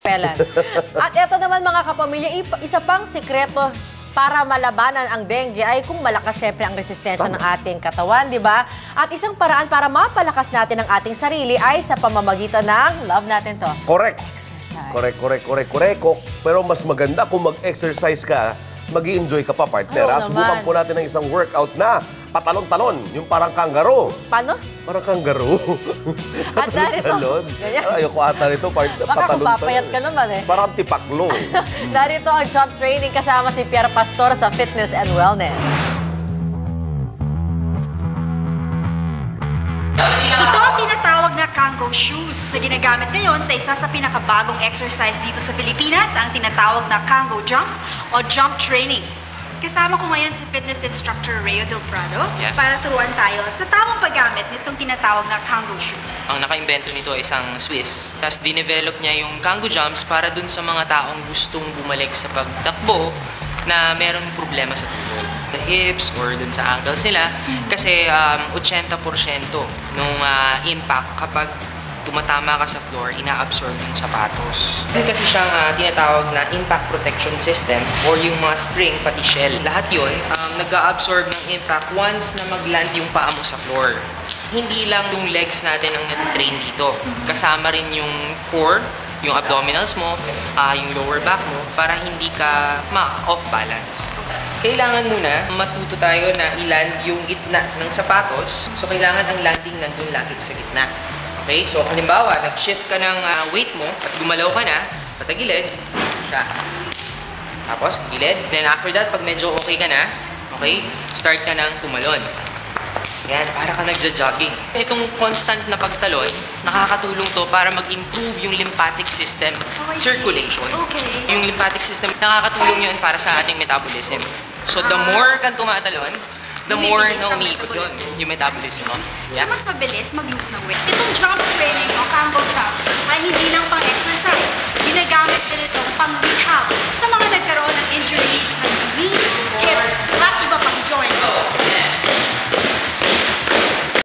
Pelan. At eto naman mga kapamilya, isa pang sikreto para malabanan ang dengue ay kung malakas syempre ang resistensya ng ating katawan, di ba? At isang paraan para mapalakas natin ang ating sarili ay sa pamamagitan ng, love natin to, Correct. exercise. Correct. Pero mas maganda kung mag-exercise ka, mag-i-enjoy ka pa, partner. Oo Subukan naman. po natin ng isang workout na patalon-talon, yung parang kangaroo. Paano? Parang kangaroo. At narito, Talon. ganyan. Ayoko ata nito, Baka kung papayat ka naman eh. Parang tipaklo. Narito ang jump training kasama si Pierre Pastor sa Fitness and Wellness. Ito ang tinatawag na Kango shoes na ginagamit ngayon sa isa sa pinakabagong exercise dito sa Pilipinas, ang tinatawag na Kango jumps o jump training. Kasama ko ngayon si fitness instructor Rayo Del Prado para turuan tayo sa tamang paggamit nitong tinatawag na Kango shoes. Ang naka-invento nito ay isang Swiss. Tapos dinevelop niya yung Kango jumps para dun sa mga taong gustong bumalik sa pagtakbo na meron problema sa tuhod. The hips or dun sa ankles nila. Kasi 80% nung impact kapag tumatama ka sa floor, ina-absorb yung sapatos. Yun kasi siyang tinatawag na impact protection system or yung mga spring pati shell. Lahat yun, nag-a-absorb ng impact once na mag-land yung paa mo sa floor. Hindi lang yung legs natin ang nat-train dito. Kasama rin yung core, yung abdominals mo, yung lower back mo, para hindi ka ma-off balance. Kailangan muna matuto tayo na i-land yung gitna ng sapatos. So kailangan ang landing nandun lagi sa gitna. Okay, so halimbawa, nag-shift ka ng weight mo at gumalaw ka na, patagilid, siya. Tapos, gilid. Then after that, pag medyo okay ka na, okay, start ka ng tumalon. Yan, para ka nagja-jogging. Itong constant na pagtalon, nakakatulong to para mag-improve yung lymphatic system circulation. Okay. Yung lymphatic system, nakakatulong yun para sa ating metabolism. So the more kang tumatalon, the more na umiikot yun, yung metabolism mo. So mas mabilis mag-lose ng weight. Itong jump